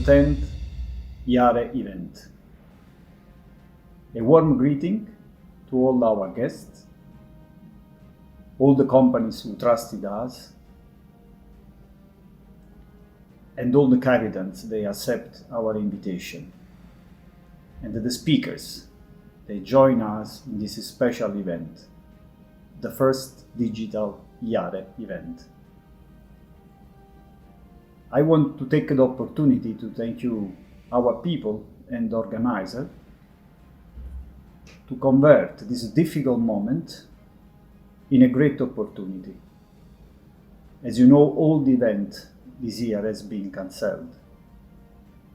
10th Yare event. A warm greeting to all our guests, all the companies who trusted us, and all the captains, they accept our invitation. And the speakers, they join us in this special event, the first digital Yare event. I want to take the opportunity to thank you, our people and organizer, to convert this difficult moment in a great opportunity. As you know, all the event this year has been cancelled.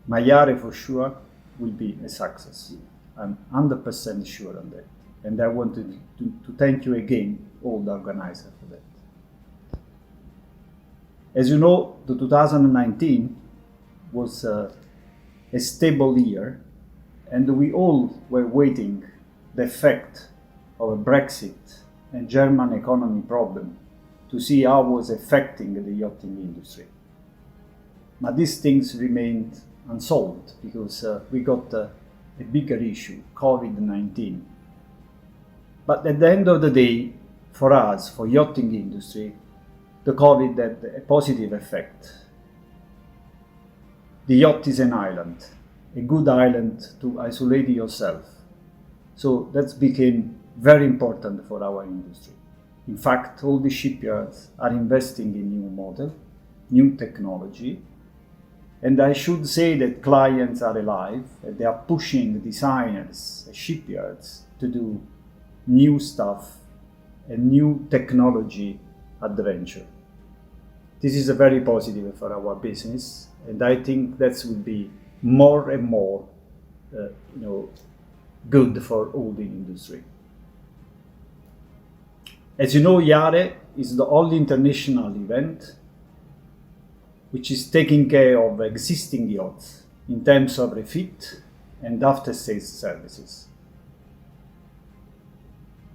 My Yare for sure will be a success. I'm 100% sure on that. And I want to thank you again, all the organizers, for that. As you know, the 2019 was a stable year, and we all were waiting the effect of a Brexit and German economy problem to see how it was affecting the yachting industry. But these things remained unsolved because we got a bigger issue, COVID-19. But at the end of the day, for us, for yachting industry, the COVID had a positive effect. The yacht is an island, a good island to isolate yourself. So that became very important for our industry. In fact, all the shipyards are investing in new model, new technology. And I should say that clients are alive, and they are pushing designers, shipyards to do new stuff and new technology adventure. This is a very positive for our business, and I think that will be more and more good for all the industry. As you know, Yare is the only international event which is taking care of existing yachts in terms of refit and after-sales services.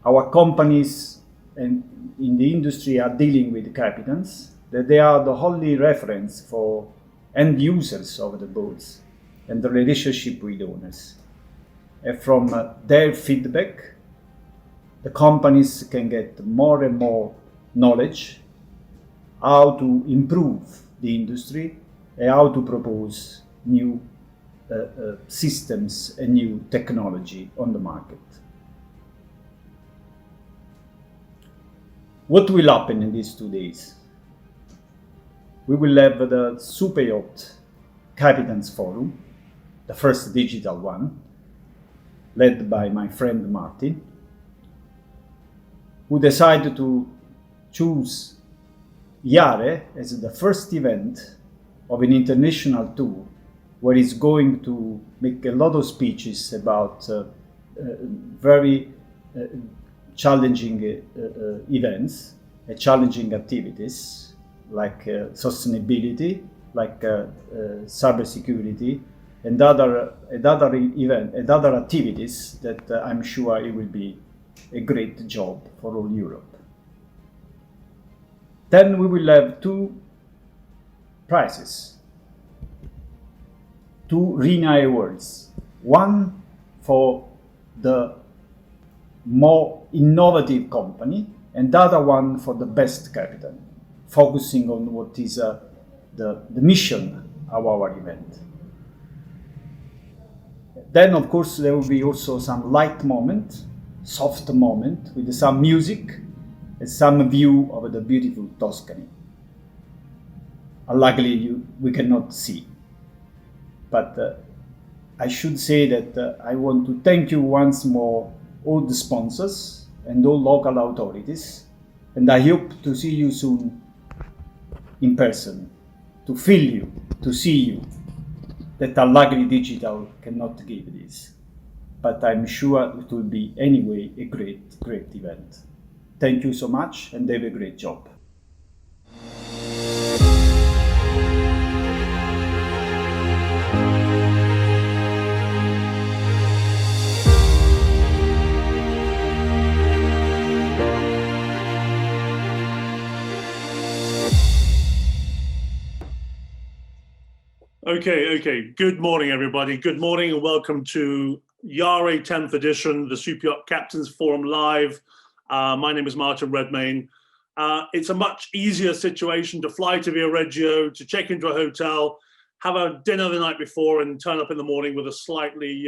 Our companies and in the industry are dealing with captains, that they are the only reference for end users of the boats and the relationship with owners. And from their feedback, the companies can get more and more knowledge how to improve the industry and how to propose new systems and new technology on the market. What will happen in these 2 days? We will have the Superyacht Captains Forum, the first digital one, led by my friend Martin, who decided to choose Yare as the first event of an international tour where he's going to make a lot of speeches about very challenging events, challenging activities like sustainability, like cybersecurity, and other activities that I'm sure it will be a great job for all Europe. Then we will have 2 prizes, 2 RINA awards, one for the more innovative company and the other one for the best captain, focusing on what is the mission of our event. Then, of course, there will be also some light moment, soft moment, with some music and some view of the beautiful Tuscany. Luckily, we cannot see. But I should say that I want to thank you once more, all the sponsors and all local authorities, and I hope to see you soon in person, to feel you, to see you, that luckily digital cannot give this. But I'm sure it will be anyway a great event. Thank you so much and have a great job. Okay. Good morning, everybody. Good morning and welcome to Yare 10th edition, the Superyacht Captains Forum Live. My name is Martin Redmayne. It's a much easier situation to fly to Viareggio, to check into a hotel, have a dinner the night before and turn up in the morning with a slightly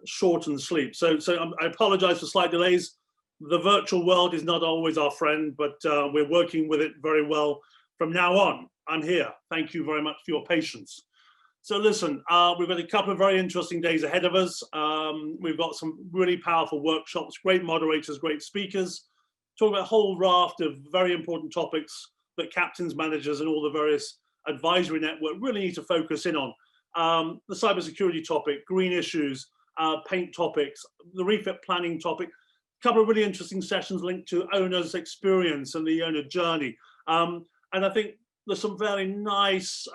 shortened sleep. So I apologize for slight delays. The virtual world is not always our friend, but we're working with it very well from now on. I'm here. Thank you very much for your patience. So listen, we've got a couple of very interesting days ahead of us. We've got some really powerful workshops, great moderators, great speakers, talking about a whole raft of very important topics that captains, managers, and all the various advisory network really need to focus in on. The cybersecurity topic, green issues, paint topics, the refit planning topic, a couple of really interesting sessions linked to owner's experience and the owner journey. And I think there's some very nice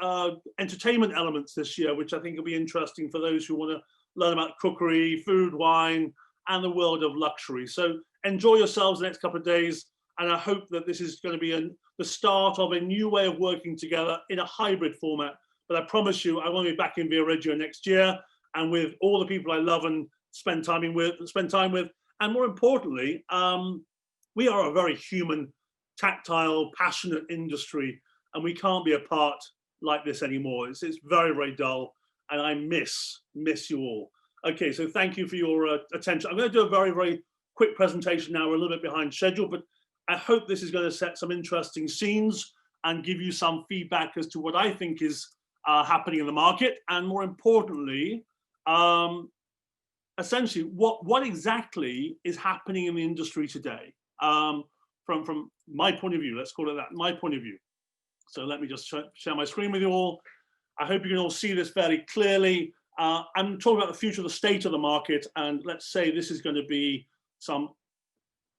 entertainment elements this year, which I think will be interesting for those who want to learn about cookery, food, wine, and the world of luxury. So enjoy yourselves the next couple of days. And I hope that this is going to be the start of a new way of working together in a hybrid format. But I promise you, I want to be back in Viareggio next year and with all the people I love and spend time with. And more importantly, we are a very human, tactile, passionate industry. And we can't be apart like this anymore. It's very, very dull, and I miss you all. Okay, so thank you for your attention. I'm going to do a very, very quick presentation now. We're a little bit behind schedule, but I hope this is going to set some interesting scenes and give you some feedback as to what I think is happening in the market, and more importantly, essentially what exactly is happening in the industry today from my point of view. Let's call it that, my point of view. So let me just share my screen with you all. I hope you can all see this fairly clearly. I'm talking about the future, the state of the market, and let's say this is going to be some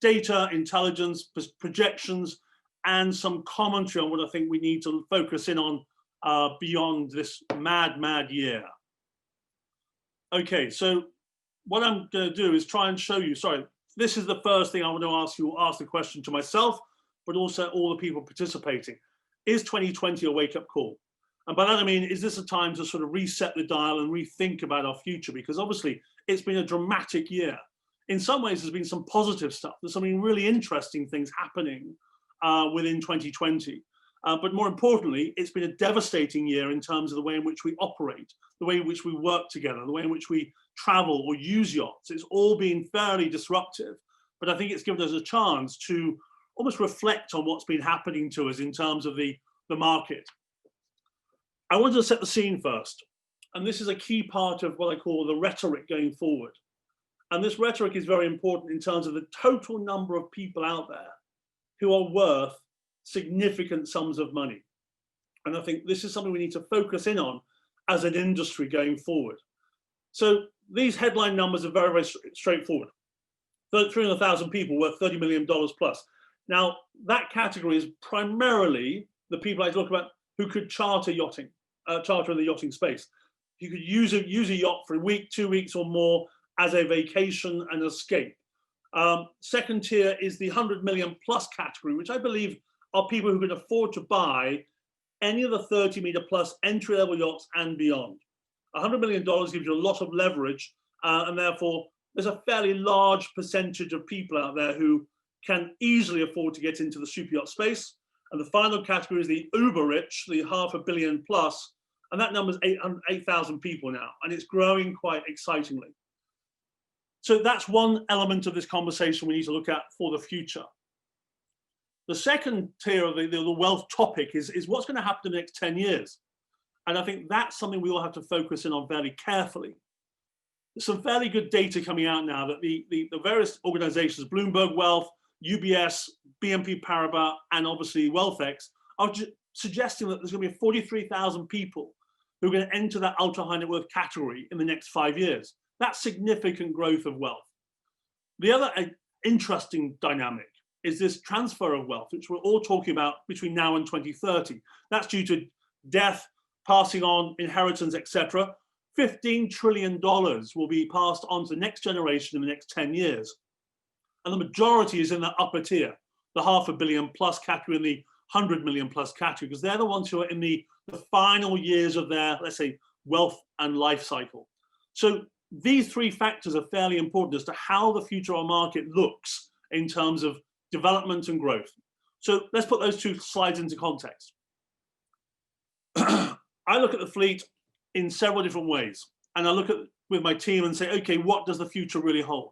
data, intelligence, projections, and some commentary on what I think we need to focus in on beyond this mad year. Okay, so what I'm going to do is try and show you, sorry, this is the first thing I want to ask the question to myself, but also all the people participating. Is 2020 a wake-up call? And by that I mean, is this a time to sort of reset the dial and rethink about our future? Because obviously it's been a dramatic year. In some ways, there's been some positive stuff. There's some really interesting things happening within 2020. But more importantly, it's been a devastating year in terms of the way in which we operate, the way in which we work together, the way in which we travel or use yachts. It's all been fairly disruptive, but I think it's given us a chance to almost reflect on what's been happening to us in terms of the market. I wanted to set the scene first, and this is a key part of what I call the rhetoric going forward. And this rhetoric is very important in terms of the total number of people out there who are worth significant sums of money. And I think this is something we need to focus in on as an industry going forward. So these headline numbers are very, very straightforward. 300,000 people worth $30 million plus. Now, that category is primarily the people I talk about who could charter yachting, charter in the yachting space. You could use a yacht for a week, 2 weeks or more as a vacation and escape. Second tier is the 100 million plus category, which I believe are people who can afford to buy any of the 30-meter plus entry-level yachts and beyond. $100 million gives you a lot of leverage, and therefore there's a fairly large percentage of people out there who can easily afford to get into the super yacht space. And the final category is the uber rich, the $500 million plus, and that number is 8,000 people now, and it's growing quite excitingly. So that's one element of this conversation we need to look at for the future. The second tier of the wealth topic is what's going to happen in the next 10 years. And I think that's something we all have to focus in on very carefully. There's some fairly good data coming out now that the various organizations, Bloomberg Wealth, UBS, BNP Paribas, and obviously WealthX, are suggesting that there's going to be 43,000 people who are going to enter that ultra high net worth category in the next 5 years. That's significant growth of wealth. The other interesting dynamic is this transfer of wealth, which we're all talking about between now and 2030. That's due to death, passing on, inheritance, etc. $15 trillion will be passed on to the next generation in the next 10 years. And the majority is in the upper tier, the $500 million plus category in the 100 million plus category, because they're the ones who are in the final years of their, let's say, wealth and life cycle. So these three factors are fairly important as to how the future of our market looks in terms of development and growth. So let's put those two slides into context. I look at the fleet in several different ways, and I look at with my team and say, okay, what does the future really hold?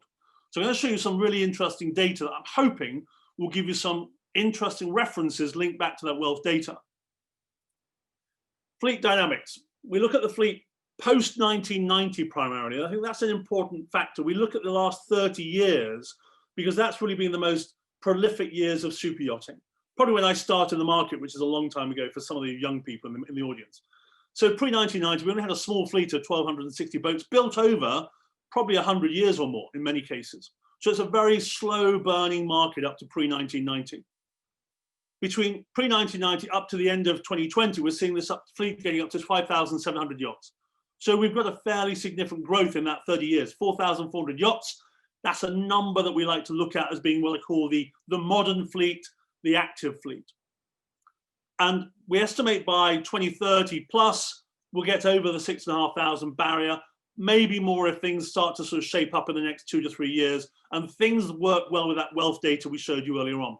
So I'm going to show you some really interesting data that I'm hoping will give you some interesting references linked back to that wealth data. Fleet dynamics. We look at the fleet post 1990 primarily. I think that's an important factor. We look at the last 30 years because that's really been the most prolific years of super yachting. Probably when I started the market, which is a long time ago for some of the young people in the audience. So pre-1990, we only had a small fleet of 1,260 boats built over probably 100 years or more in many cases. So it's a very slow burning market up to pre-1990. Between pre-1990 up to the end of 2020, we're seeing this fleet getting up to 5,700 yachts. So we've got a fairly significant growth in that 30 years, 4,400 yachts. That's a number that we like to look at as being what I call the modern fleet, the active fleet. And we estimate by 2030 plus, we'll get over the 6,500 barrier, maybe more if things start to sort of shape up in the next 2 to 3 years and things work well with that wealth data we showed you earlier on.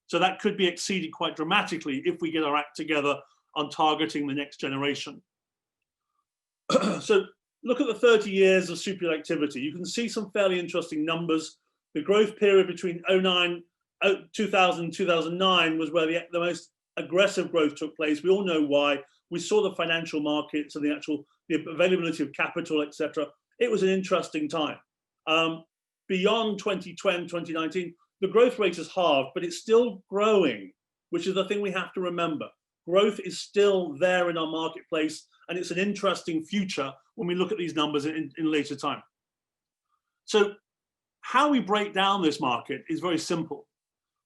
So that could be exceeded quite dramatically if we get our act together on targeting the next generation. So look at the 30 years of super yacht activity. You can see some fairly interesting numbers. The growth period between 2000 and 2009 was where the most aggressive growth took place. We all know why. We saw the financial markets and the availability of capital, etc. It was an interesting time. Beyond 2020, 2019, the growth rate is halved, but it's still growing, which is the thing we have to remember. Growth is still there in our marketplace, and it's an interesting future when we look at these numbers in later time. So how we break down this market is very simple.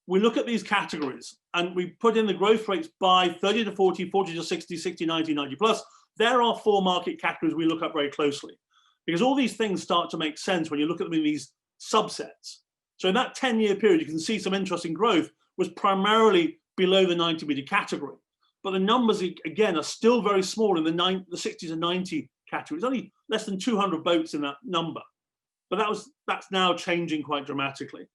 We look at these categories and we put in the growth rates by 30 to 40, 40 to 60, 60, 90, 90 plus. There are 4 market categories we look at very closely because all these things start to make sense when you look at them in these subsets. So in that 10-year period, you can see some interesting growth was primarily below the 90-meter category. But the numbers, again, are still very small in the 60 to 90 category. It's only less than 200 boats in that number. But that's now changing quite dramatically.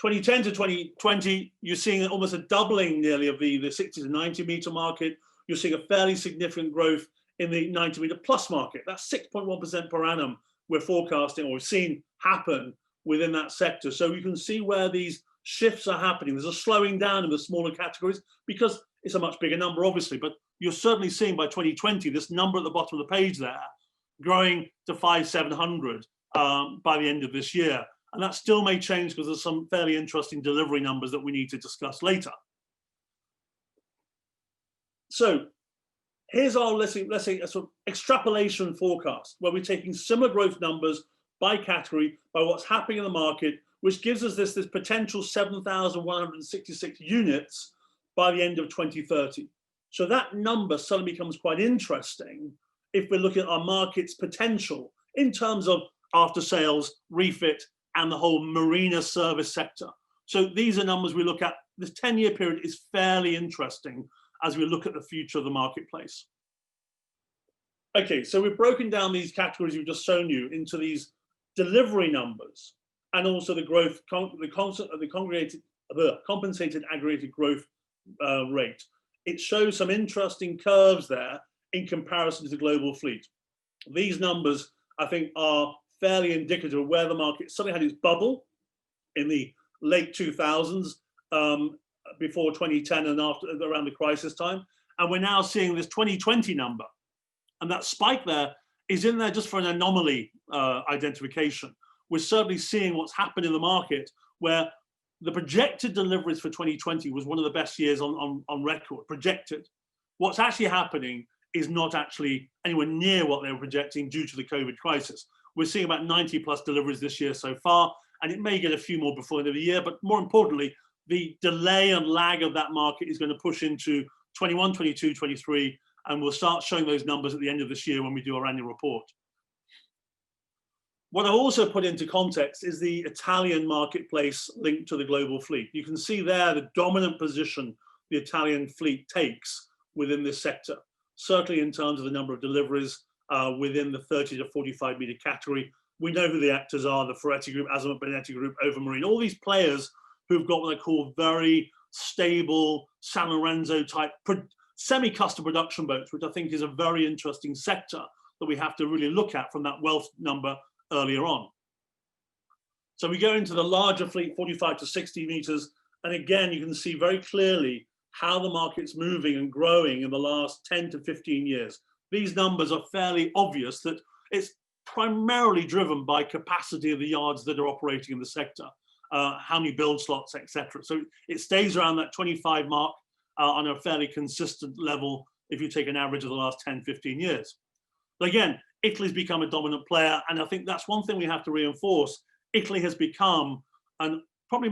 2010 to 2020, you're seeing almost a doubling nearly of the 60 to 90 meter market. You're seeing a fairly significant growth in the 90 meter plus market. That's 6.1% per annum we're forecasting or we've seen happen within that sector. So you can see where these shifts are happening. There's a slowing down in the smaller categories because it's a much bigger number, obviously, but you're certainly seeing by 2020, this number at the bottom of the page there, growing to 5,700 by the end of this year. And that still may change because there's some fairly interesting delivery numbers that we need to discuss later. So here's our, let's say a sort of extrapolation forecast where we're taking similar growth numbers by category, by what's happening in the market, which gives us this potential 7,166 units by the end of 2030. So that number suddenly becomes quite interesting if we're looking at our market's potential in terms of after sales, refit, and the whole marina service sector. So these are numbers we look at. This 10-year period is fairly interesting as we look at the future of the marketplace. Okay, so we've broken down these categories we've just shown you into these delivery numbers and also the growth, the compensated aggregated growth rate. It shows some interesting curves there in comparison to the global fleet. These numbers, I think, are fairly indicative of where the market suddenly had its bubble in the late 2000s, before 2010 and after, around the crisis time. And we're now seeing this 2020 number. And that spike there is in there just for an anomaly identification. We're certainly seeing what's happened in the market where the projected deliveries for 2020 was one of the best years on record, projected. What's actually happening is not actually anywhere near what they were projecting due to the COVID crisis. We're seeing about 90 plus deliveries this year so far, and it may get a few more before the end of the year, but more importantly, the delay and lag of that market is going to push into 21, 22, 23, and we'll start showing those numbers at the end of this year when we do our annual report. What I've also put into context is the Italian marketplace linked to the global fleet. You can see there the dominant position the Italian fleet takes within this sector, certainly in terms of the number of deliveries within the 30 to 45 meter category. We know who the actors are: the Ferretti Group, Azimut Benetti Group, Overmarine, all these players who've got what I call very stable San Lorenzo type semi-custom production boats, which I think is a very interesting sector that we have to really look at from that wealth number earlier on. So we go into the larger fleet, 45 to 60 meters, and again, you can see very clearly how the market's moving and growing in the last 10 to 15 years. These numbers are fairly obvious that it's primarily driven by capacity of the yards that are operating in the sector, how many build slots, etc. So it stays around that 25 mark on a fairly consistent level if you take an average of the last 10, 15 years. But again, Italy's become a dominant player, and I think that's one thing we have to reinforce. Italy has become, and probably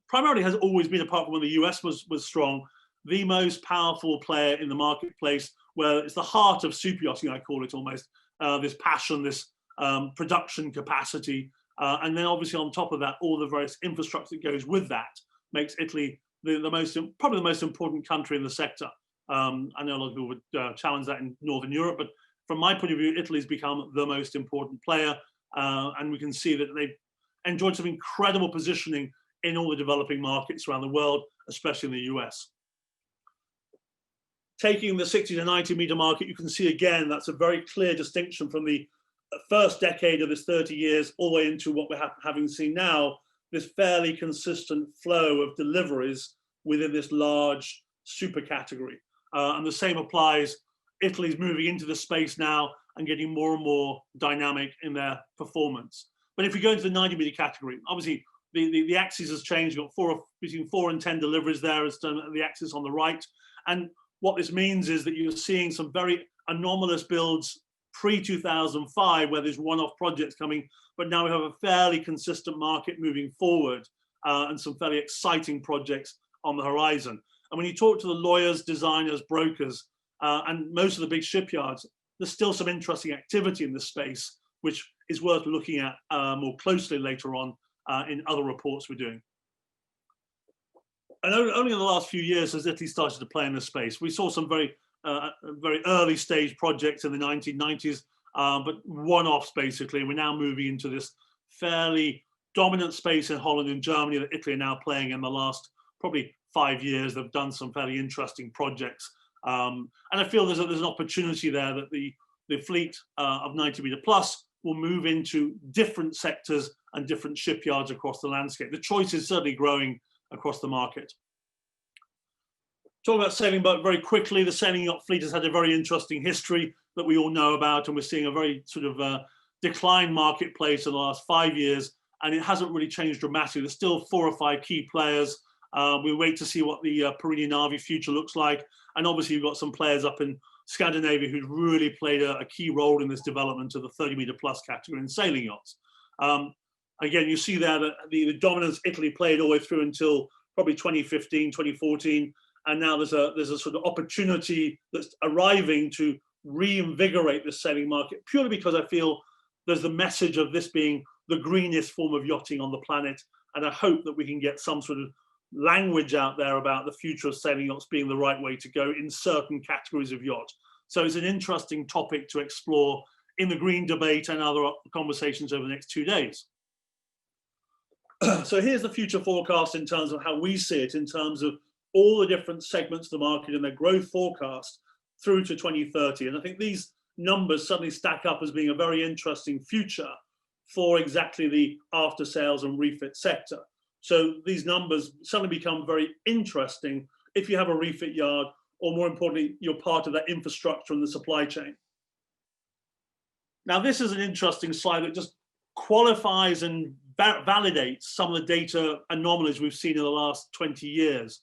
primarily has always been, apart from when the US was strong, the most powerful player in the marketplace, where it's the heart of superyachting, I call it almost, this passion, this production capacity, and then obviously on top of that, all the various infrastructure that goes with that makes Italy probably the most important country in the sector. I know a lot of people would challenge that in Northern Europe, but from my point of view, Italy's become the most important player, and we can see that they've enjoyed some incredible positioning in all the developing markets around the world, especially in the US. Taking the 60 to 90 meter market, you can see again, that's a very clear distinction from the first decade of this 30 years all the way into what we're having seen now, this fairly consistent flow of deliveries within this large super category. And the same applies. Italy's moving into the space now and getting more and more dynamic in their performance. But if we go into the 90 meter category, obviously the axis has changed. We've got between 4 and 10 deliveries there as the axis on the right. And what this means is that you're seeing some very anomalous builds pre-2005, where there's one-off projects coming, but now we have a fairly consistent market moving forward and some fairly exciting projects on the horizon. And when you talk to the lawyers, designers, brokers, and most of the big shipyards, there's still some interesting activity in this space, which is worth looking at more closely later on in other reports we're doing. And only in the last few years has Italy started to play in this space. We saw some very early stage projects in the 1990s, but one-offs basically. And we're now moving into this fairly dominant space in Holland and Germany that Italy are now playing in the last probably 5 years. They've done some fairly interesting projects. And I feel there's an opportunity there that the fleet of 90 meter plus will move into different sectors and different shipyards across the landscape. The choice is certainly growing across the market. Talking about sailing boat very quickly, the sailing yacht fleet has had a very interesting history that we all know about, and we're seeing a very sort of declined marketplace in the last 5 years, and it hasn't really changed dramatically. There's still 4 or 5 key players. We wait to see what the Perini Navi future looks like, and obviously you've got some players up in Scandinavia who've really played a key role in this development of the 30 meter plus category in sailing yachts. Again, you see there that the dominance Italy played all the way through until probably 2015, 2014. And now there's a sort of opportunity that's arriving to reinvigorate the sailing market, purely because I feel there's the message of this being the greenest form of yachting on the planet. And I hope that we can get some sort of language out there about the future of sailing yachts being the right way to go in certain categories of yacht. So it's an interesting topic to explore in the green debate and other conversations over the next 2 days. So here's the future forecast in terms of how we see it, in terms of all the different segments of the market and their growth forecast through to 2030. And I think these numbers suddenly stack up as being a very interesting future for exactly the after sales and refit sector. So these numbers suddenly become very interesting if you have a refit yard, or more importantly, you're part of that infrastructure and the supply chain. Now, this is an interesting slide that just qualifies and validates some of the data anomalies we've seen in the last 20 years.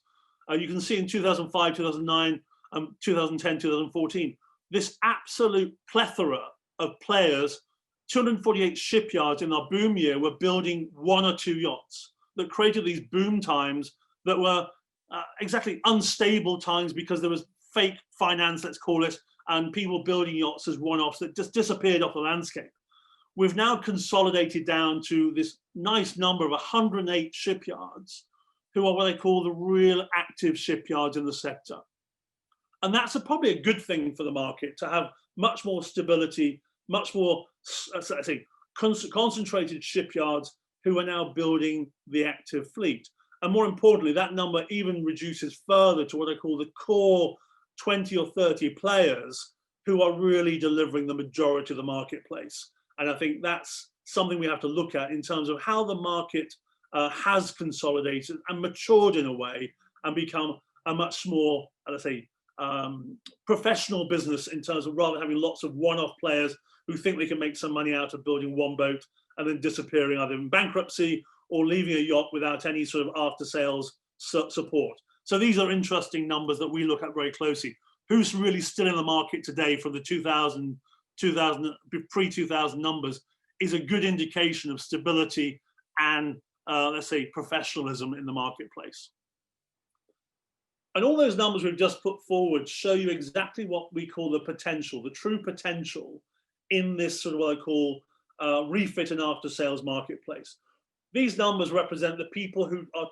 You can see in 2005, 2009, 2010, 2014, this absolute plethora of players, 248 shipyards in our boom year were building 1 or 2 yachts that created these boom times that were exactly unstable times because there was fake finance, let's call it, and people building yachts as one-offs that just disappeared off the landscape. we've now consolidated down to this nice number of 108 shipyards who are what I call the real active shipyards in the sector. And that's probably a good thing for the market, to have much more stability, much more, I say, concentrated shipyards who are now building the active fleet. And more importantly, that number even reduces further to what I call the core 20 or 30 players who are really delivering the majority of the marketplace. And I think that's something we have to look at in terms of how the market has consolidated and matured in a way and become a much more, let's say, professional business, in terms of rather having lots of one-off players who think they can make some money out of building one boat and then disappearing either in bankruptcy or leaving a yacht without any sort of after-sales support. So these are interesting numbers that we look at very closely. Who's really still in the market today from the pre-2000 numbers is a good indication of stability and, let's say, professionalism in the marketplace. And all those numbers we've just put forward show you exactly what we call the potential, the true potential in this sort of what I call refit and after sales marketplace. These numbers represent the people who are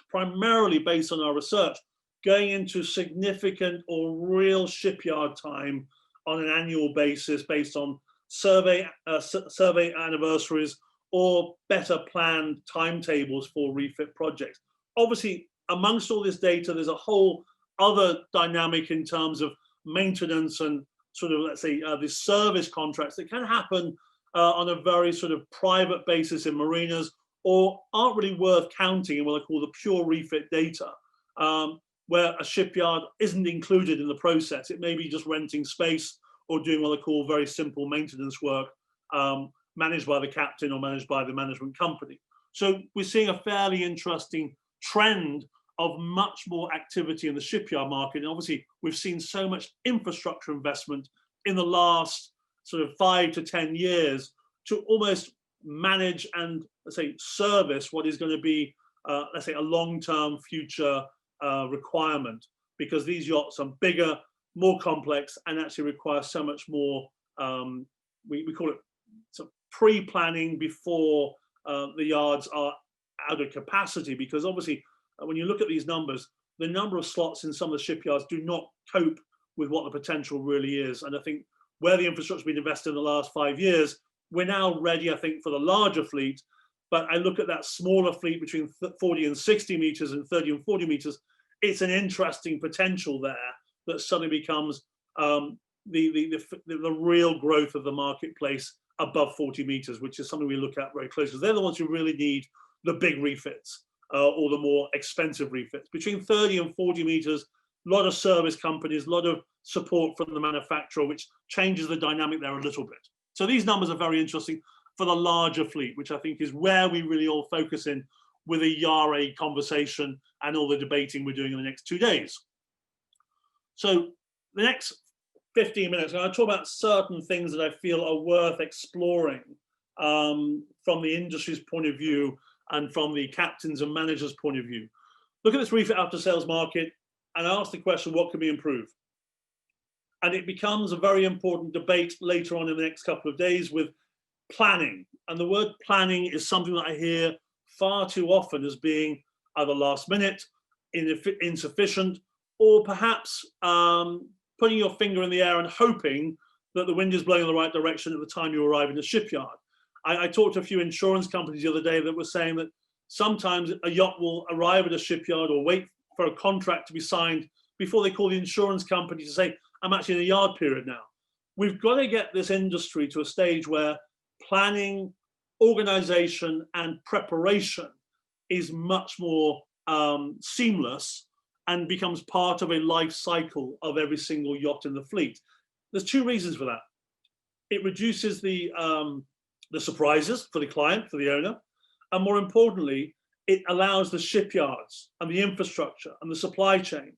primarily, based on our research, going into significant or real shipyard time on an annual basis based on survey anniversaries or better planned timetables for refit projects. Obviously, amongst all this data, there's a whole other dynamic in terms of maintenance and sort of, let's say, the service contracts that can happen on a very sort of private basis in marinas, or aren't really worth counting in what I call the pure refit data, where a shipyard isn't included in the process. It may be just renting space or doing what I call very simple maintenance work, managed by the captain or managed by the management company. So we're seeing a fairly interesting trend of much more activity in the shipyard market. And obviously, we've seen so much infrastructure investment in the last sort of 5 to 10 years to almost manage and, let's say, service what is going to be, let's say, a long-term future requirement, because these yachts are bigger, more complex, and actually require so much more, we call it sort of pre-planning before the yards are out of capacity, because obviously when you look at these numbers, the number of slots in some of the shipyards do not cope with what the potential really is. And I think where the infrastructure has been invested in the last 5 years, we're now ready, I think, for the larger fleet. But I look at that smaller fleet between 40 and 60 meters and 30 and 40 meters, it's an interesting potential there that suddenly becomes the real growth of the marketplace above 40 meters, which is something we look at very closely. They're the ones who really need the big refits or the more expensive refits. Between 30 and 40 meters, a lot of service companies, a lot of support from the manufacturer, which changes the dynamic there a little bit. So these numbers are very interesting for the larger fleet, which I think is where we really all focus in with a Yare conversation and all the debating we're doing in the next 2 days. So the next 15 minutes, I'm going to talk about certain things that I feel are worth exploring from the industry's point of view and from the captains and managers' point of view. Look at this refit after sales market and ask the question, what can be improved? And it becomes a very important debate later on in the next couple of days with planning. And the word planning is something that I hear far too often as being either last minute, insufficient, or perhaps putting your finger in the air and hoping that the wind is blowing in the right direction at the time you arrive in the shipyard. I talked to a few insurance companies the other day that were saying that sometimes a yacht will arrive at a shipyard or wait for a contract to be signed before they call the insurance company to say, I'm actually in a yard period now. We've got to get this industry to a stage where planning, organization, and preparation is much more seamless and becomes part of a life cycle of every single yacht in the fleet. There's 2 reasons for that. It reduces the surprises for the client, for the owner, and more importantly, it allows the shipyards and the infrastructure and the supply chain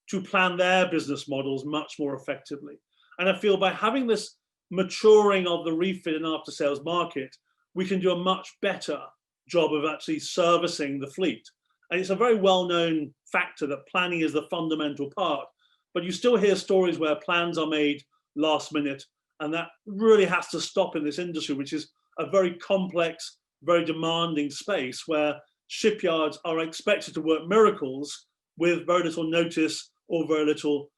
to plan their business models much more effectively. And I feel by having this maturing of the refit and after sales market, we can do a much better job of actually servicing the fleet. And it's a very well-known factor that planning is the fundamental part, but you still hear stories where plans are made last minute, and that really has to stop in this industry, which is a very complex, very demanding space where shipyards are expected to work miracles with very little notice or very little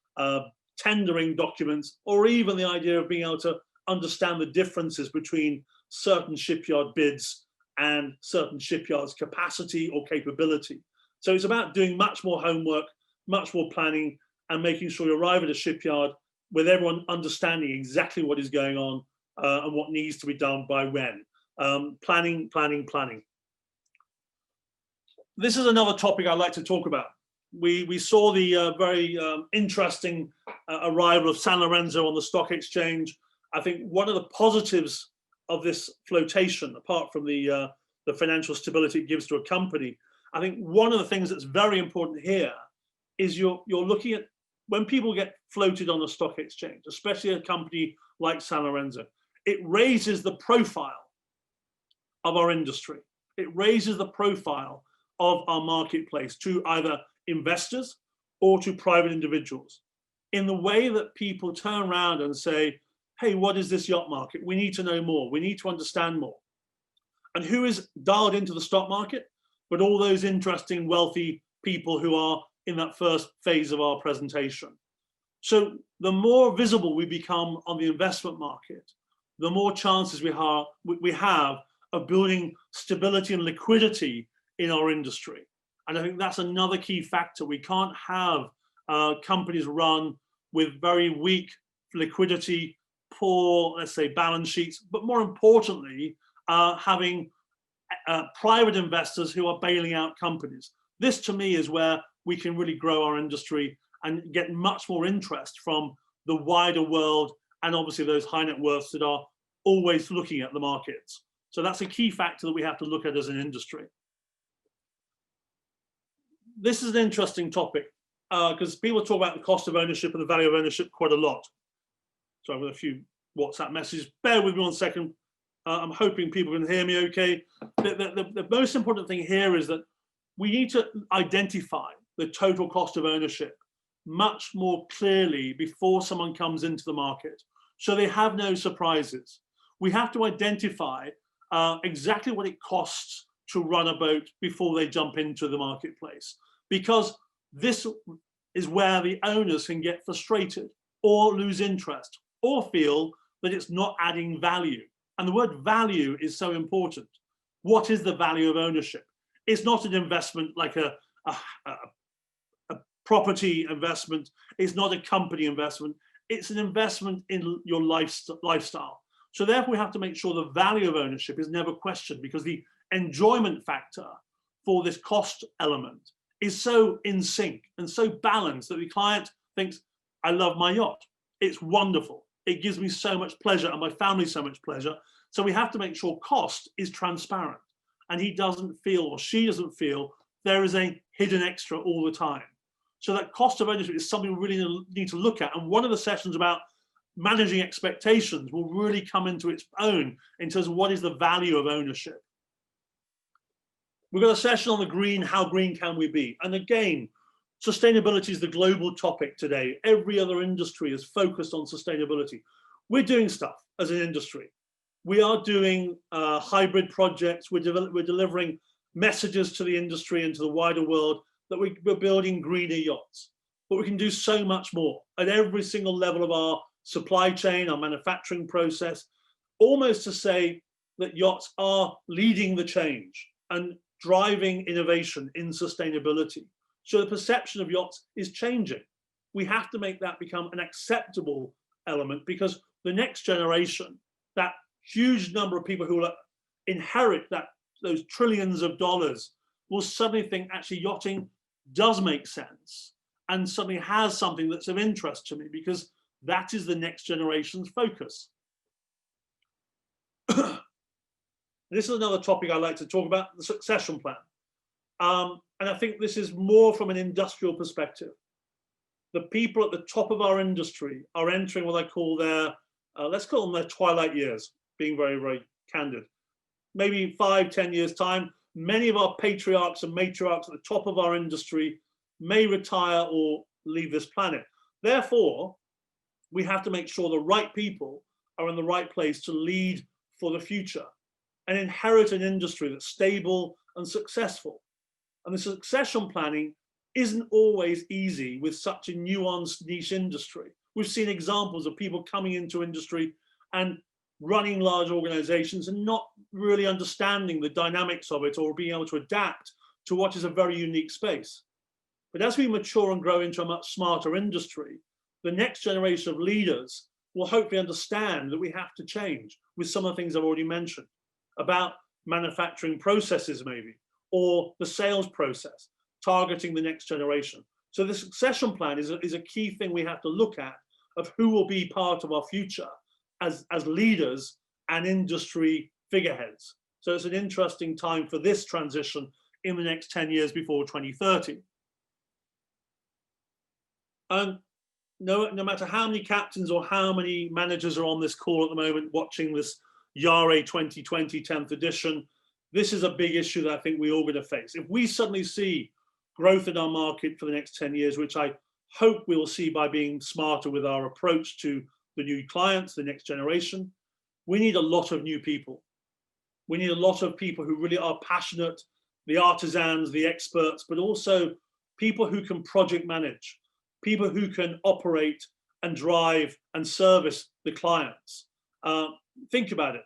tendering documents, or even the idea of being able to understand the differences between certain shipyard bids and certain shipyards' capacity or capability. So it's about doing much more homework, much more planning, and making sure you arrive at a shipyard with everyone understanding exactly what is going on and what needs to be done by when. Planning, planning, planning. This is another topic I'd like to talk about. We saw the very interesting arrival of San Lorenzo on the stock exchange. I think one of the positives of this flotation, apart from the financial stability it gives to a company, I think one of the things that's very important here is you're looking at when people get floated on the stock exchange, especially a company like San Lorenzo, it raises the profile of our industry. It raises the profile of our marketplace to either investors or to private individuals in the way that people turn around and say, hey, what is this yacht market? We need to know more. We need to understand more. And who is dialed into the stock market? But all those interesting, wealthy people who are in that first phase of our presentation. So the more visible we become on the investment market, the more chances we have of building stability and liquidity in our industry. And I think that's another key factor. We can't have companies run with very weak liquidity, poor, let's say, balance sheets, but more importantly, having private investors who are bailing out companies. This, to me, is where we can really grow our industry and get much more interest from the wider world and obviously those high net worths that are always looking at the markets. So that's a key factor that we have to look at as an industry. This is an interesting topic because people talk about the cost of ownership and the value of ownership quite a lot. So I've got a few WhatsApp messages. Bear with me 1 second. I'm hoping people can hear me okay. The most important thing here is that we need to identify the total cost of ownership much more clearly before someone comes into the market, so they have no surprises. We have to identify exactly what it costs to run a boat before they jump into the marketplace, because this is where the owners can get frustrated or lose interest or feel that it's not adding value. And the word value is so important. What is the value of ownership? It's not an investment like a property investment. It's not a company investment. It's an investment in your lifestyle. So therefore, we have to make sure the value of ownership is never questioned, because the enjoyment factor for this cost element is so in sync and so balanced that the client thinks, I love my yacht. It's wonderful. It gives me so much pleasure and my family so much pleasure. So we have to make sure cost is transparent and he doesn't feel, or she doesn't feel, there is a hidden extra all the time. So that cost of ownership is something we really need to look at. And one of the sessions about managing expectations will really come into its own in terms of what is the value of ownership. We've got a session on the green, how green can we be? And again, sustainability is the global topic today. Every other industry is focused on sustainability. We're doing stuff as an industry. We are doing hybrid projects. We're delivering messages to the industry and to the wider world that we're building greener yachts. But we can do so much more at every single level of our supply chain, our manufacturing process, almost to say that yachts are leading the change and driving innovation in sustainability. So the perception of yachts is changing. We have to make that become an acceptable element, because the next generation, that huge number of people who will inherit those trillions of dollars, will suddenly think actually yachting does make sense and suddenly has something that's of interest to me, because that is the next generation's focus. This is another topic I like to talk about, the succession plan. And I think this is more from an industrial perspective. The people at the top of our industry are entering what I call their, let's call them their twilight years, being very, very candid. Maybe 5-10 years time, many of our patriarchs and matriarchs at the top of our industry may retire or leave this planet. Therefore, we have to make sure the right people are in the right place to lead for the future. and inherit an industry that's stable and successful. And the succession planning isn't always easy with such a nuanced niche industry. We've seen examples of people coming into industry and running large organizations and not really understanding the dynamics of it or being able to adapt to what is a very unique space. But as we mature and grow into a much smarter industry, the next generation of leaders will hopefully understand that we have to change with some of the things I've already mentioned about manufacturing processes maybe, or the sales process, targeting the next generation. So the succession plan is a key thing we have to look at of who will be part of our future as leaders and industry figureheads. So it's an interesting time for this transition in the next 10 years before 2030. And no matter how many captains or how many managers are on this call at the moment watching this Yare 2020 10th edition, this is a big issue that I think we're all going to face. If we suddenly see growth in our market for the next 10 years, which I hope we will see by being smarter with our approach to the new clients, the next generation, we need a lot of new people. We need a lot of people who really are passionate, the artisans, the experts, but also people who can project manage, people who can operate and drive and service the clients. Think about it.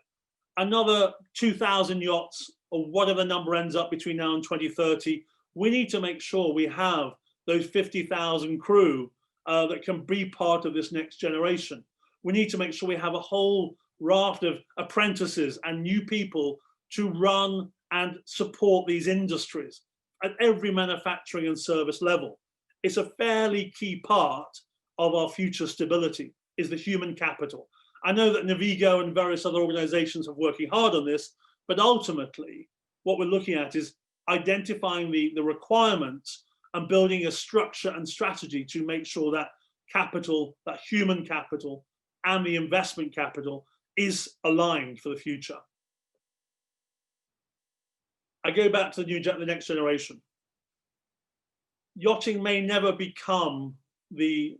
Another 2,000 yachts, or whatever number ends up between now and 2030, we need to make sure we have those 50,000 crew that can be part of this next generation. We need to make sure we have a whole raft of apprentices and new people to run and support these industries at every manufacturing and service level. It's a fairly key part of our future stability, is the human capital. I know that Navigo and various other organizations are working hard on this, but ultimately what we're looking at is identifying the requirements and building a structure and strategy to make sure that capital, that human capital and the investment capital is aligned for the future. I go back to the next generation. Yachting may never become the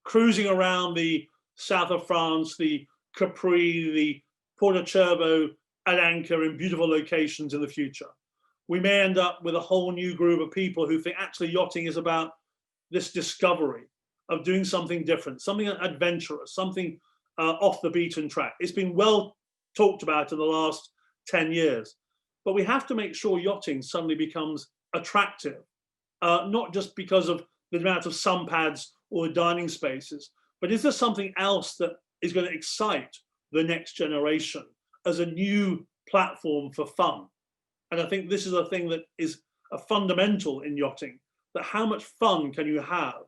cruising around the south of France, the Capri, the Porto Cervo at anchor in beautiful locations in the future. We may end up with a whole new group of people who think actually yachting is about this discovery of doing something different, something adventurous, something off the beaten track. It's been well talked about in the last 10 years, but we have to make sure yachting suddenly becomes attractive, not just because of the amount of sun pads or dining spaces, but is there something else that is going to excite the next generation as a new platform for fun? And I think this is a thing that is a fundamental in yachting, that how much fun can you have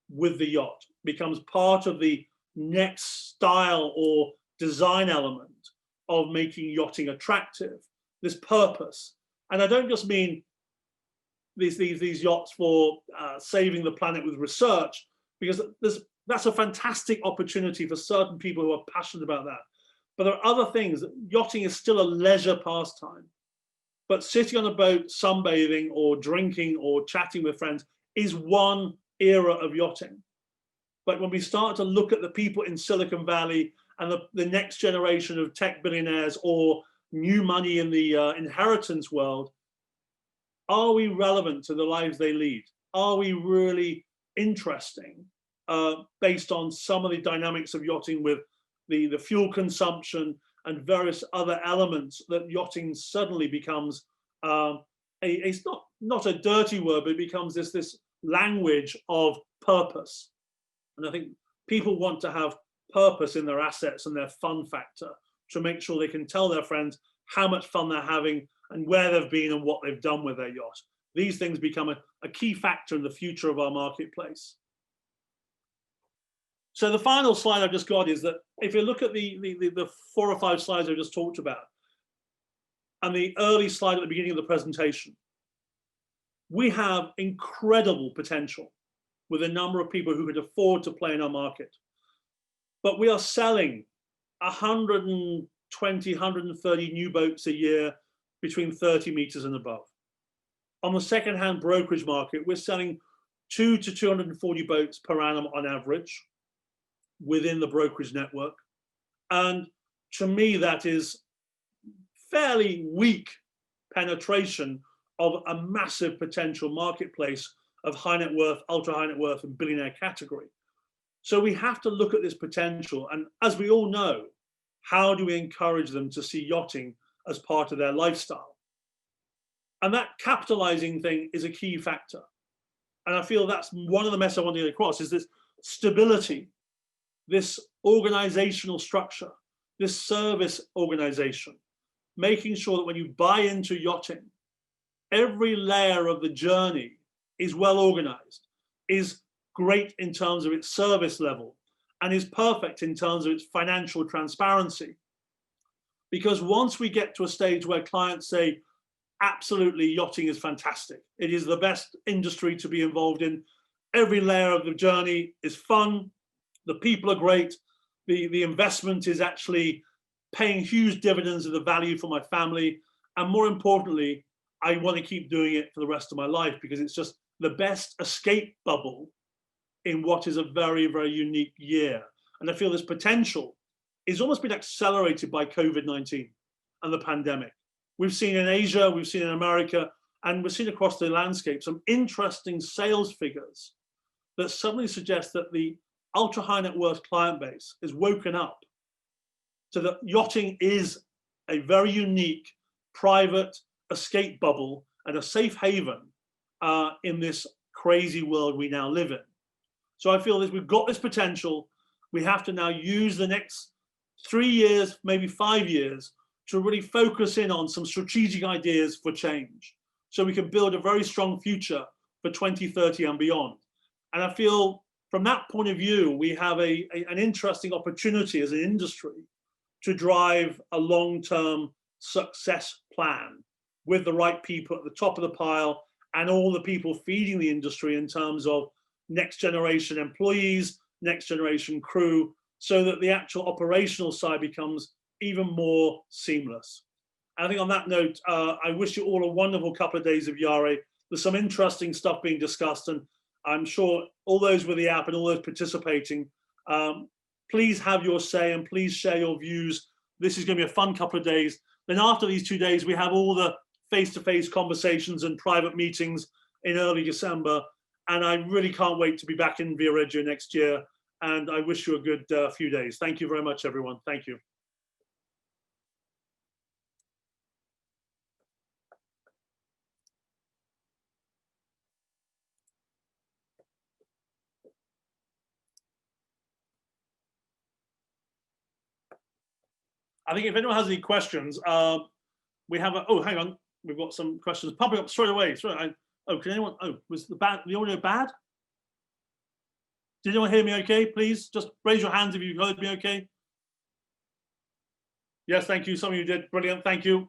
with the yacht becomes part of the next style or design element of making yachting attractive, this purpose. And I don't just mean these yachts for saving the planet with research, because that's a fantastic opportunity for certain people who are passionate about that. But there are other things. Yachting is still a leisure pastime. But sitting on a boat, sunbathing or drinking or chatting with friends is one era of yachting. But when we start to look at the people in Silicon Valley and the next generation of tech billionaires or new money in the inheritance world, are we relevant to the lives they lead? Are we really interesting based on some of the dynamics of yachting with the fuel consumption and various other elements that yachting suddenly becomes it's not a dirty word, but it becomes this language of purpose. And I think people want to have purpose in their assets and their fun factor to make sure they can tell their friends how much fun they're having and where they've been and what they've done with their yacht. These things become a key factor in the future of our marketplace. So the final slide I've just got is that if you look at the 4 or 5 slides I just talked about, and the early slide at the beginning of the presentation, we have incredible potential with a number of people who could afford to play in our market. But we are selling 120, 130 new boats a year between 30 meters and above. On the second-hand brokerage market, we're selling 2 to 240 boats per annum on average within the brokerage network. And to me, that is fairly weak penetration of a massive potential marketplace of high net worth, ultra high net worth, and billionaire category. So we have to look at this potential. And as we all know, how do we encourage them to see yachting as part of their lifestyle? And that capitalizing thing is a key factor. And I feel that's one of the messages I want to get across, is this stability, this organizational structure, this service organization, making sure that when you buy into yachting, every layer of the journey is well organized, is great in terms of its service level, and is perfect in terms of its financial transparency. Because once we get to a stage where clients say, absolutely, yachting is fantastic, it is the best industry to be involved in, every layer of the journey is fun, the people are great, the investment is actually paying huge dividends of the value for my family, and more importantly, I want to keep doing it for the rest of my life because it's just the best escape bubble in what is a very, very unique year. And I feel this potential is almost been accelerated by COVID-19 and the pandemic. We've seen in Asia, we've seen in America, and we've seen across the landscape some interesting sales figures that suddenly suggest that the ultra high net worth client base is woken up to that yachting is a very unique, private escape bubble and a safe haven in this crazy world we now live in. So I feel that we've got this potential. We have to now use the next 3 years, maybe 5 years, to really focus in on some strategic ideas for change so we can build a very strong future for 2030 and beyond. And I feel from that point of view, we have an interesting opportunity as an industry to drive a long-term success plan with the right people at the top of the pile and all the people feeding the industry in terms of next generation employees, next generation crew, so that the actual operational side becomes even more seamless. And I think on that note, I wish you all a wonderful couple of days of Yare. There's some interesting stuff being discussed, and I'm sure all those with the app and all those participating, please have your say and please share your views. This is going to be a fun couple of days. Then after these 2 days, we have all the face-to-face conversations and private meetings in early December. And I really can't wait to be back in Viareggio next year. And I wish you a good few days. Thank you very much, everyone. Thank you. I think if anyone has any questions, we have a, oh, hang on. We've got some questions popping up straight away. Oh, can anyone, oh, was the audio bad? Did anyone hear me okay? Please just raise your hands if you heard me okay. Yes, thank you. Some of you did. Brilliant. Thank you.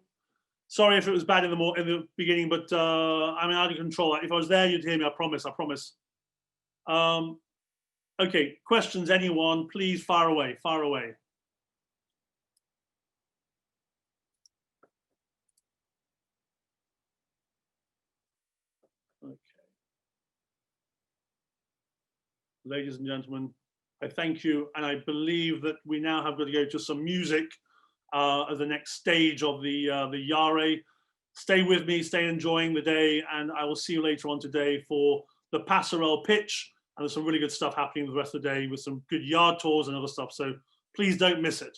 Sorry if it was bad in the beginning, but I mean, I can control that. If I was there, you'd hear me. I promise. I promise. Okay. Questions, anyone? Please fire away. Fire away. Okay. Ladies and gentlemen, I thank you, and I believe that we now have got to go to some music as the next stage of the Yare. Stay with me, stay enjoying the day, and I will see you later on today for the Passerelle pitch. And there's some really good stuff happening the rest of the day with some good yard tours and other stuff. So please don't miss it.